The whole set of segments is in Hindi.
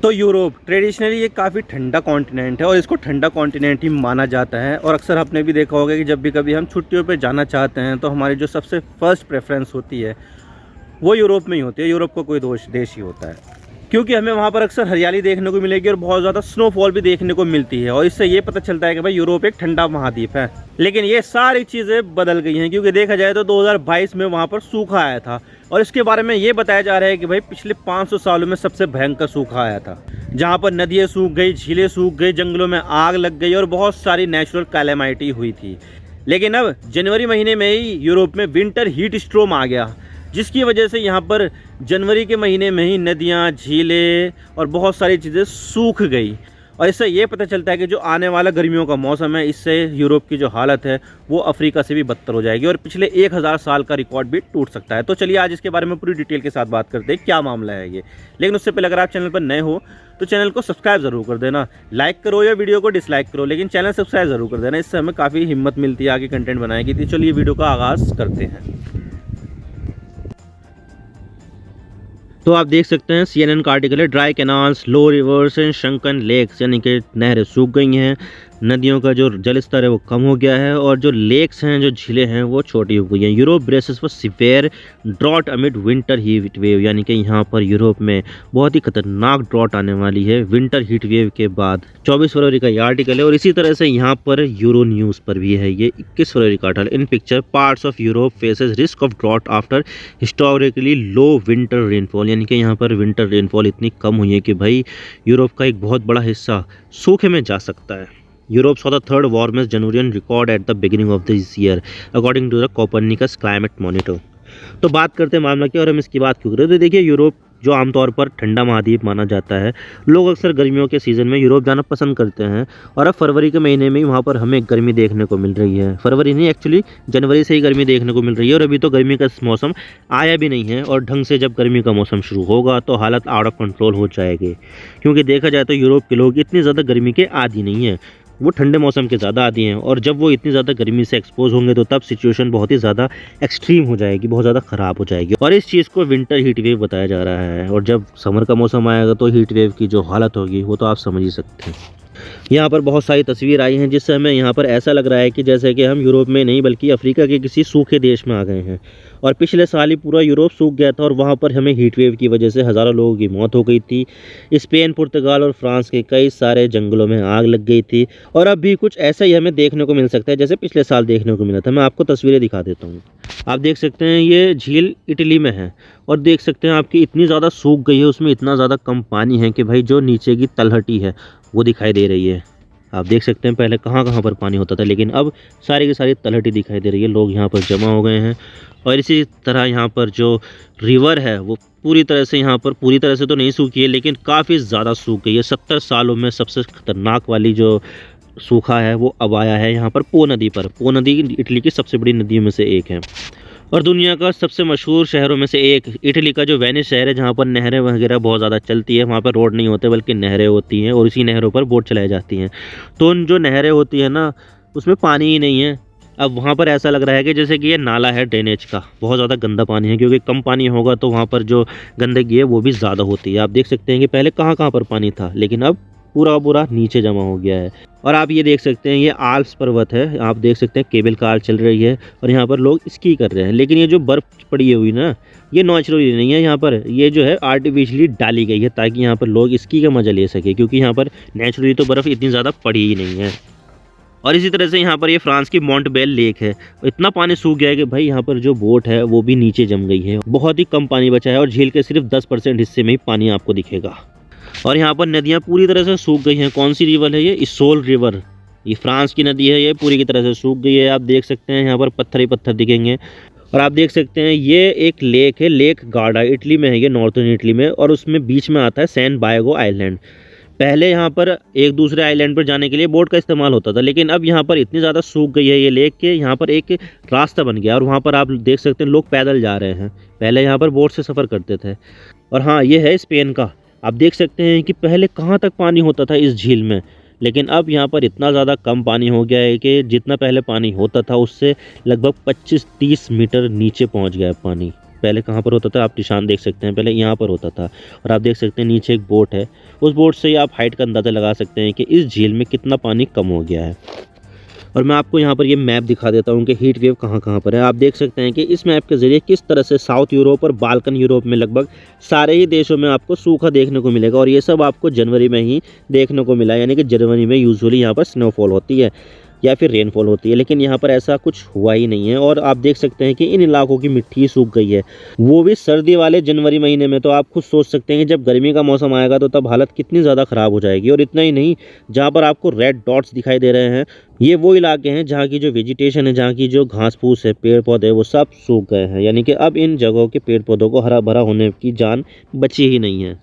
तो यूरोप ट्रेडिशनली ये काफ़ी ठंडा कॉन्टिनेंट है और इसको ठंडा कॉन्टिनेंट ही माना जाता है। और अक्सर आपने भी देखा होगा कि जब भी कभी हम छुट्टियों पे जाना चाहते हैं तो हमारी जो सबसे फर्स्ट प्रेफरेंस होती है वो यूरोप में ही होती है। यूरोप का कोई देश ही होता है, क्योंकि हमें वहाँ पर अक्सर हरियाली देखने को मिलेगी और बहुत ज़्यादा स्नोफॉल भी देखने को मिलती है। और इससे ये पता चलता है कि भाई यूरोप एक ठंडा महाद्वीप है। लेकिन ये सारी चीज़ें बदल गई हैं, क्योंकि देखा जाए तो 2022 में वहाँ पर सूखा आया था और इसके बारे में ये बताया जा रहा है कि भाई पिछले 500 सालों में सबसे भयंकर सूखा आया था, जहाँ पर नदियाँ सूख गई, झीलें सूख गई, जंगलों में आग लग गई और बहुत सारी नेचुरल कैलेमिटी हुई थी। लेकिन अब जनवरी महीने में ही यूरोप में विंटर हीट स्ट्रोम आ गया, जिसकी वजह से यहाँ पर जनवरी के महीने में ही नदियाँ, झीलें और बहुत सारी चीज़ें सूख गई। और इससे ये पता चलता है कि जो आने वाला गर्मियों का मौसम है, इससे यूरोप की जो हालत है वो अफ्रीका से भी बदतर हो जाएगी और पिछले 1000 साल का रिकॉर्ड भी टूट सकता है। तो चलिए आज इसके बारे में पूरी डिटेल के साथ बात करते हैं, क्या मामला है ये। लेकिन उससे पहले अगर आप चैनल पर नए हो तो चैनल को सब्सक्राइब ज़रूर कर देना। लाइक करो या वीडियो को डिसलाइक करो, लेकिन चैनल सब्सक्राइब ज़रूर कर देना, इससे हमें काफ़ी हिम्मत मिलती है आगे कंटेंट बनाने की। तो चलिए वीडियो का आगाज़ करते हैं। तो आप देख सकते हैं CNN का आर्टिकल है, dry canals, low rivers and shrunken lakes, यानी कि नहरें सूख गई हैं, नदियों का जो जल स्तर है वो कम हो गया है और जो लेक्स हैं, जो झीलें हैं वो छोटी हो गई हैं। Europe braces for severe drought amid winter heat wave, यानी कि यहाँ पर यूरोप में बहुत ही खतरनाक ड्रॉट आने वाली है विंटर हीट वेव के बाद। 24 फरवरी का ये आर्टिकल है और इसी तरह से यहाँ पर यूरो न्यूज़ पर भी है, ये 21 फरवरी का article. In picture parts of Europe faces risk of drought after historically low winter rainfall, यानी कि यहाँ पर विंटर रेनफॉल इतनी कम हुई है कि भाई यूरोप का एक बहुत बड़ा हिस्सा सूखे में जा सकता है। Europe saw the third warmest Januarian record at the beginning of this year, according to the Copernicus Climate Monitor। तो बात करते हैं मामला क्या और हम इसकी बात क्यों करें। तो देखिए, यूरोप जो आमतौर पर ठंडा महाद्वीप माना जाता है, लोग अक्सर गर्मियों के सीज़न में यूरोप जाना पसंद करते हैं और अब फरवरी के महीने में ही वहाँ पर हमें गर्मी देखने को मिल रही है। फरवरी नहीं, एक्चुअली जनवरी से ही गर्मी देखने को मिल रही है और अभी तो गर्मी का मौसम आया भी नहीं है। और ढंग से जब गर्मी का मौसम शुरू होगा तो हालत आउट ऑफ कंट्रोल हो जाएगी, क्योंकि देखा जाए तो यूरोप के लोग इतनी ज़्यादा गर्मी के आदी नहीं हैं, वो ठंडे मौसम के ज़्यादा आदी हैं। और जब वो इतनी ज़्यादा गर्मी से एक्सपोज होंगे तो तब सिचुएशन बहुत ही ज़्यादा एक्सट्रीम हो जाएगी, बहुत ज़्यादा ख़राब हो जाएगी। और इस चीज़ को विंटर हीट वेव बताया जा रहा है। और जब समर का मौसम आएगा तो हीट वेव की जो हालत होगी वो तो आप समझ ही सकते हैं। यहाँ पर बहुत सारी तस्वीर आई हैं जिससे हमें यहाँ पर ऐसा लग रहा है कि जैसे कि हम यूरोप में नहीं बल्कि अफ्रीका के किसी सूखे देश में आ गए हैं। और पिछले साल ही पूरा यूरोप सूख गया था और वहाँ पर हमें हीट वेव की वजह से हज़ारों लोगों की मौत हो गई थी। स्पेन, पुर्तगाल और फ्रांस के कई सारे जंगलों में आग लग गई थी। और अब भी कुछ ऐसा ही हमें देखने को मिल सकता है जैसे पिछले साल देखने को मिला था। मैं आपको तस्वीरें दिखा देता हूँ। आप देख सकते हैं ये झील इटली में है और देख सकते हैं आपकी इतनी ज़्यादा सूख गई है, उसमें इतना ज़्यादा कम पानी है कि भाई जो नीचे की तलहटी है वो दिखाई दे रही है। आप देख सकते हैं पहले कहाँ कहाँ पर पानी होता था, लेकिन अब सारी की सारी तलहटी दिखाई दे रही है। लोग यहाँ पर जमा हो गए हैं और इसी तरह यहाँ पर जो रिवर है वो पूरी तरह से यहाँ पर पूरी तरह से तो नहीं सूखी है, लेकिन काफ़ी ज़्यादा सूख गई है। 70 सालों में सबसे खतरनाक वाली जो सूखा है वो अब आया है यहाँ पर पो नदी पर। पो नदी इटली की सबसे बड़ी नदियों में से एक है और दुनिया का सबसे मशहूर शहरों में से एक। इटली का जो वेनिस शहर है, जहाँ पर नहरें वगैरह बहुत ज़्यादा चलती है, वहाँ पर रोड नहीं होते बल्कि नहरें होती हैं और इसी नहरों पर बोट चलाई जाती हैं। तो उन जो नहरें होती हैं ना, उसमें पानी ही नहीं है। अब वहाँ पर ऐसा लग रहा है कि जैसे कि ये नाला है ड्रेनेज का, बहुत ज़्यादा गंदा पानी है, क्योंकि कम पानी होगा तो वहाँ पर जो गंदगी है वो भी ज़्यादा होती है। आप देख सकते हैं कि पहले कहाँ कहाँ पर पानी था, लेकिन अब पूरा नीचे जमा हो गया है। और आप ये देख सकते हैं ये आल्प्स पर्वत है, आप देख सकते हैं केबल कार चल रही है और यहाँ पर लोग स्की कर रहे हैं। लेकिन ये जो बर्फ़ पड़ी हुई ना, ये नेचुरली नहीं है, यहाँ पर ये जो है आर्टिफिशियली डाली गई है ताकि यहाँ पर लोग स्की का मज़ा ले सके, क्योंकि यहाँ पर नेचुरली तो बर्फ़ इतनी ज़्यादा पड़ी ही नहीं है। और इसी तरह से यहाँ पर ये फ्रांस की मोंटबेल लेक है, इतना पानी सूख गया है कि भाई यहाँ पर जो बोट है वो भी नीचे जम गई है, बहुत ही कम पानी बचा है और झील के सिर्फ 10% हिस्से में ही पानी आपको दिखेगा। और यहाँ पर नदियाँ पूरी तरह से सूख गई हैं। कौन सी रिवर है ये? इसोल रिवर, ये फ्रांस की नदी है, ये पूरी की तरह से सूख गई है। आप देख सकते हैं यहाँ पर पत्थर ही पत्थर दिखेंगे। और आप देख सकते हैं ये एक लेक है, लेक गार्डा, इटली में है ये, नॉर्थर्न इटली में, और उसमें बीच में आता है सैन बायगो आइलैंड। पहले यहाँ पर एक दूसरे आइलैंड पर जाने के लिए बोट का इस्तेमाल होता था, लेकिन अब यहाँ पर इतनी ज़्यादा सूख गई है ये लेक के यहाँ पर एक रास्ता बन गया और वहाँ पर आप देख सकते हैं लोग पैदल जा रहे हैं। पहले यहाँ पर बोट से सफ़र करते थे। और हाँ, ये है स्पेन का। आप देख सकते हैं कि पहले कहाँ तक पानी होता था इस झील में, लेकिन अब यहाँ पर इतना ज़्यादा कम पानी हो गया है कि जितना पहले पानी होता था उससे लगभग 25-30 मीटर नीचे पहुँच गया है पानी। पहले कहाँ पर होता था, आप निशान देख सकते हैं, पहले यहाँ पर होता था। और आप देख सकते हैं नीचे एक बोट है, उस बोट से ही आप हाइट का अंदाज़ा लगा सकते हैं कि इस झील में कितना पानी कम हो गया है। और मैं आपको यहाँ पर ये मैप दिखा देता हूँ कि हीट वेव कहाँ कहाँ पर है। आप देख सकते हैं कि इस मैप के ज़रिए किस तरह से साउथ यूरोप और बाल्कन यूरोप में लगभग सारे ही देशों में आपको सूखा देखने को मिलेगा। और ये सब आपको जनवरी में ही देखने को मिला, यानी कि जनवरी में यूजुअली यहाँ पर स्नोफॉल होती है या फिर रेनफॉल होती है, लेकिन यहाँ पर ऐसा कुछ हुआ ही नहीं है। और आप देख सकते हैं कि इन इलाकों की मिट्टी सूख गई है, वो भी सर्दी वाले जनवरी महीने में। तो आप खुद सोच सकते हैं कि जब गर्मी का मौसम आएगा तो तब हालत कितनी ज़्यादा ख़राब हो जाएगी। और इतना ही नहीं, जहाँ पर आपको रेड डॉट्स दिखाई दे रहे हैं, ये वो इलाके हैं जहाँ की जो वेजिटेशन है, जहाँ की जो घास फूस है, पेड़ पौधे, वो सब सूख गए हैं। यानी कि अब इन जगहों के पेड़ पौधों को हरा भरा होने की जान बची ही नहीं है।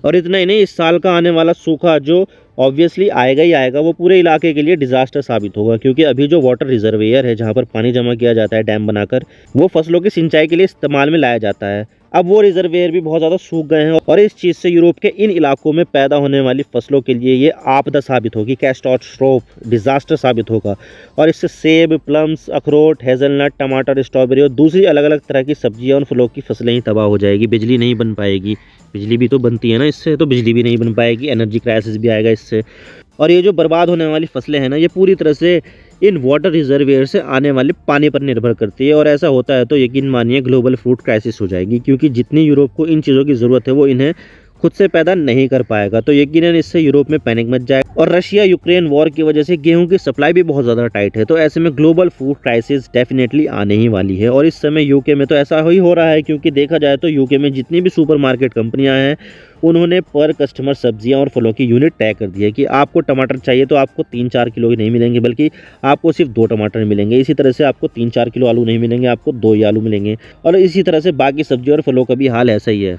और इतना ही नहीं, इस साल का आने वाला सूखा जो ऑब्वियसली आएगा ही आएगा, वो पूरे इलाके के लिए डिजास्टर साबित होगा। क्योंकि अभी जो वाटर रिजर्वेयर है, जहाँ पर पानी जमा किया जाता है डैम बनाकर, वो फसलों की सिंचाई के लिए इस्तेमाल में लाया जाता है। अब वो रिजर्वेयर भी बहुत ज़्यादा सूख गए हैं और इस चीज़ से यूरोप के इन इलाकों में पैदा होने वाली फसलों के लिए ये आपदा साबित होगी, कैटास्ट्रोफ, डिजास्टर साबित होगा। और इससे सेब, प्लम्स, अखरोट, हेज़लनट, टमाटर, स्ट्रॉबेरी और दूसरी अलग अलग तरह की सब्जियां और फलों की फसलें ही तबाह हो जाएगी। बिजली नहीं बन पाएगी, बिजली भी तो बनती है ना इससे, तो बिजली भी नहीं बन पाएगी, एनर्जी क्राइसिस भी आएगा इससे। और ये जो बर्बाद होने वाली फसलें हैं ना, ये पूरी तरह से इन वाटर रिजर्वेयर से आने वाले पानी पर निर्भर करती है। और ऐसा होता है तो यकीन मानिए ग्लोबल फूड क्राइसिस हो जाएगी, क्योंकि जितनी यूरोप को इन चीज़ों की ज़रूरत है वो इन्हें खुद से पैदा नहीं कर पाएगा। तो यकीनन इससे यूरोप में पैनिक मच जाएगा। और रशिया यूक्रेन वॉर की वजह से गेहूं की सप्लाई भी बहुत ज़्यादा टाइट है। तो ऐसे में ग्लोबल फूड क्राइसिस डेफिनेटली आने ही वाली है। और इस समय यूके में तो ऐसा ही हो रहा है, क्योंकि देखा जाए तो यूके में जितनी भी सुपरमार्केट कंपनियां हैं, उन्होंने पर कस्टमर सब्जियां और फलों की यूनिट तय कर दी है कि आपको टमाटर चाहिए तो आपको 3-4 किलो ही नहीं मिलेंगे, बल्कि आपको सिर्फ 2 टमाटर मिलेंगे। इसी तरह से आपको 3-4 किलो आलू नहीं मिलेंगे, आपको 2 ही आलू मिलेंगे। और इसी तरह से बाकी सब्जी और फलों का भी हाल ऐसा ही है।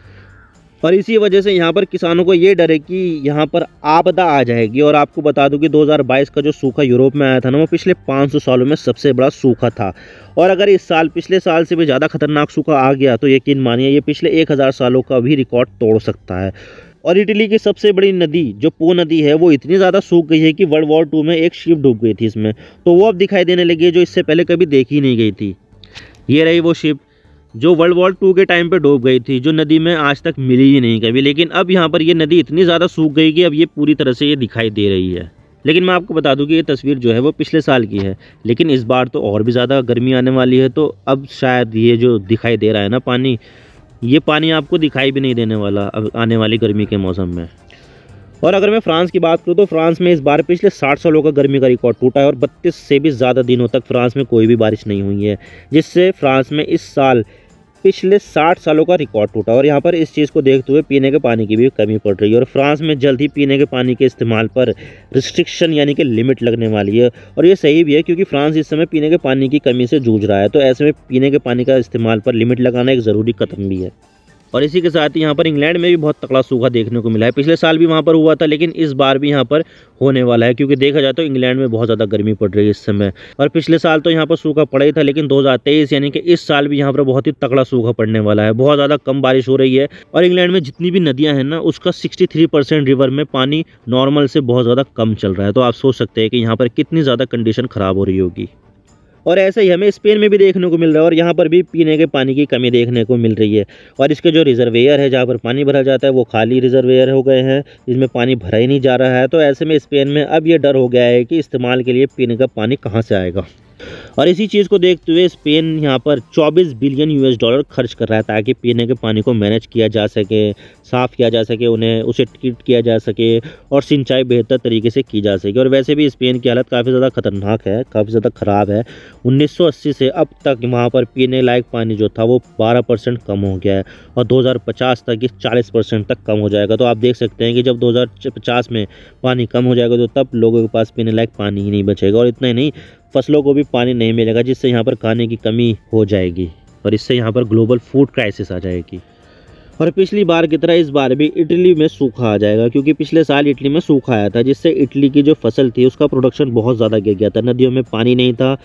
और इसी वजह से यहाँ पर किसानों को ये डर है कि यहाँ पर आपदा आ जाएगी। और आपको बता दूं कि 2022 का जो सूखा यूरोप में आया था ना, वो पिछले 500 सालों में सबसे बड़ा सूखा था। और अगर इस साल पिछले साल से भी ज़्यादा खतरनाक सूखा आ गया तो यकीन मानिए ये पिछले 1000 सालों का भी रिकॉर्ड तोड़ सकता है। और इटली की सबसे बड़ी नदी जो पो नदी है, वो इतनी ज़्यादा सूख गई है कि वर्ल्ड वॉर 2 में एक शिप डूब गई थी इसमें। तो वो अब दिखाई देने लगी है, जो इससे पहले कभी देखी नहीं गई थी। ये रही वो शिप जो वर्ल्ड वॉर 2 के टाइम पे डूब गई थी, जो नदी में आज तक मिली ही नहीं कभी। लेकिन अब यहाँ पर ये नदी इतनी ज़्यादा सूख गई कि अब ये पूरी तरह से ये दिखाई दे रही है। लेकिन मैं आपको बता दूं कि ये तस्वीर जो है वो पिछले साल की है, लेकिन इस बार तो और भी ज़्यादा गर्मी आने वाली है। तो अब शायद ये जो दिखाई दे रहा है ना पानी, ये पानी आपको दिखाई भी नहीं देने वाला अब आने वाली गर्मी के मौसम में। और अगर मैं फ्रांस की बात करूँ तो फ्रांस में इस बार पिछले 60 सालों का गर्मी का रिकॉर्ड टूटा है। और 32 से भी ज़्यादा दिनों तक फ्रांस में कोई भी बारिश नहीं हुई है, जिससे फ्रांस में इस साल पिछले 60 सालों का रिकॉर्ड टूटा। और यहाँ पर इस चीज़ को देखते हुए पीने के पानी की भी कमी पड़ रही है। और फ्रांस में जल्द ही पीने के पानी के इस्तेमाल पर रिस्ट्रिक्शन यानी कि लिमिट लगने वाली है। और ये सही भी है, क्योंकि फ्रांस इस समय पीने के पानी की कमी से जूझ रहा है। तो ऐसे में पीने के पानी का इस्तेमाल पर लिमिट लगाना एक ज़रूरी कदम भी है। और इसी के साथ ही यहाँ पर इंग्लैंड में भी बहुत तगड़ा सूखा देखने को मिला है। पिछले साल भी वहाँ पर हुआ था, लेकिन इस बार भी यहाँ पर होने वाला है, क्योंकि देखा जाए तो इंग्लैंड में बहुत ज़्यादा गर्मी पड़ रही है इस समय। और पिछले साल तो यहाँ पर सूखा पड़ा ही था, लेकिन 2023 यानी कि इस साल भी यहाँ पर बहुत ही तगड़ा सूखा पड़ने वाला है। बहुत ज़्यादा कम बारिश हो रही है। और इंग्लैंड में जितनी भी नदियाँ हैं ना, उसका 63% रिवर में पानी नॉर्मल से बहुत ज़्यादा कम चल रहा है। तो आप सोच सकते हैं कि यहाँ पर कितनी ज़्यादा कंडीशन ख़राब हो रही होगी। और ऐसा ही हमें स्पेन में भी देखने को मिल रहा है। और यहाँ पर भी पीने के पानी की कमी देखने को मिल रही है। और इसके जो रिजर्वेयर है, जहाँ पर पानी भरा जाता है, वो खाली रिजर्वेयर हो गए हैं, इसमें पानी भरा ही नहीं जा रहा है। तो ऐसे में स्पेन में अब ये डर हो गया है कि इस्तेमाल के लिए पीने का पानी कहाँ से आएगा। और इसी चीज़ को देखते हुए स्पेन यहाँ पर 24 बिलियन US डॉलर खर्च कर रहा है, ताकि पीने के पानी को मैनेज किया जा सके, साफ़ किया जा सके, उन्हें उसे ट्रीट किया जा सके और सिंचाई बेहतर तरीके से की जा सके। और वैसे भी स्पेन की हालत काफ़ी ज़्यादा खतरनाक है, काफ़ी ज़्यादा ख़राब है। 1980 से अब तक वहाँ पर पीने लायक पानी जो था वो 12% कम हो गया है। और 2050 तक ये 40% तक कम हो जाएगा। तो आप देख सकते हैं कि जब 2050 में पानी कम हो जाएगा तो तब लोगों के पास पीने लायक पानी ही नहीं बचेगा। और इतना ही नहीं, फसलों को भी पानी नहीं मिलेगा, जिससे यहाँ पर खाने की कमी हो जाएगी। और इससे यहाँ पर ग्लोबल फूड क्राइसिस आ जाएगी। और पिछली बार की तरह इस बार भी इटली में सूखा आ जाएगा, क्योंकि पिछले साल इटली में सूखा आया था, जिससे इटली की जो फसल थी उसका प्रोडक्शन बहुत ज़्यादा गिर गया था। नदियों में पानी नहीं था,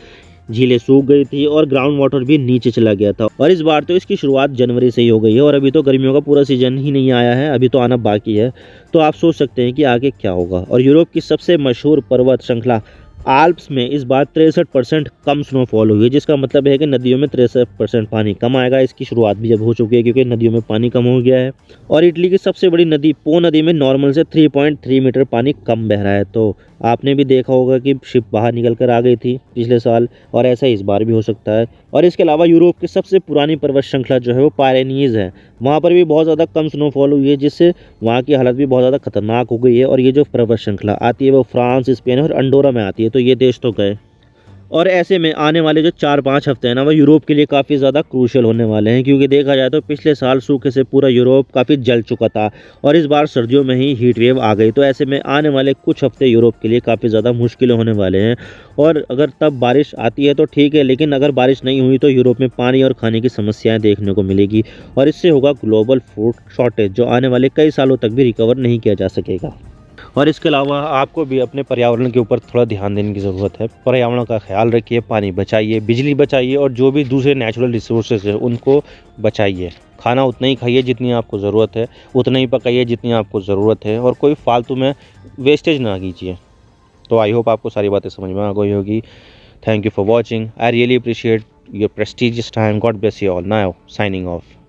झीलें सूख गई थी और ग्राउंड वाटर भी नीचे चला गया था। और इस बार तो इसकी शुरुआत जनवरी से ही हो गई है। और अभी तो गर्मियों का पूरा सीजन ही नहीं आया है, अभी तो आना बाकी है। तो आप सोच सकते हैं कि आगे क्या होगा। और यूरोप की सबसे मशहूर पर्वत श्रृंखला आल्प्स में इस बार 63% कम स्नोफॉल हुई है, जिसका मतलब है कि नदियों में 63% पानी कम आएगा। इसकी शुरुआत भी अब हो चुकी है क्योंकि नदियों में पानी कम हो गया है। और इटली की सबसे बड़ी नदी पो नदी में नॉर्मल से 3.3 मीटर पानी कम बह रहा है। तो आपने भी देखा होगा कि शिप बाहर निकल कर आ गई थी पिछले साल, और ऐसा इस बार भी हो सकता है। और इसके अलावा यूरोप की सबसे पुरानी पर्वत श्रृंखला जो है वो पायरेनीज है, वहाँ पर भी बहुत ज़्यादा कम स्नोफॉल हुई है, जिससे वहाँ की हालत भी बहुत ज़्यादा खतरनाक हो गई है। और ये जो पर्वत श्रृंखला आती है वो फ्रांस, स्पेन और अंडोरा में आती है, तो ये देश तो गए। और ऐसे में आने वाले जो 4-5 हफ्ते हैं ना, वो यूरोप के लिए काफ़ी ज़्यादा क्रूशियल होने वाले हैं, क्योंकि देखा जाए तो पिछले साल सूखे से पूरा यूरोप काफ़ी जल चुका था और इस बार सर्दियों में ही हीट वेव आ गई। तो ऐसे में आने वाले कुछ हफ्ते यूरोप के लिए काफ़ी ज़्यादा मुश्किलें होने वाले हैं। और अगर तब बारिश आती है तो ठीक है, लेकिन अगर बारिश नहीं हुई तो यूरोप में पानी और खाने की समस्याएं देखने को मिलेगी, और इससे होगा ग्लोबल फूड शॉर्टेज, जो आने वाले कई सालों तक भी रिकवर नहीं किया जा सकेगा। और इसके अलावा आपको भी अपने पर्यावरण के ऊपर थोड़ा ध्यान देने की ज़रूरत है। पर्यावरण का ख्याल रखिए, पानी बचाइए, बिजली बचाइए, और जो भी दूसरे नेचुरल रिसोर्सेज है उनको बचाइए। खाना उतना ही खाइए जितनी आपको ज़रूरत है, उतना ही पकाइए जितनी आपको ज़रूरत है, और कोई फालतू में वेस्टेज ना कीजिए। तो आई होप आपको सारी बातें समझ में आ गई होगी। Thank you for watching. I really appreciate your prestigious time. God bless you all. Now signing off.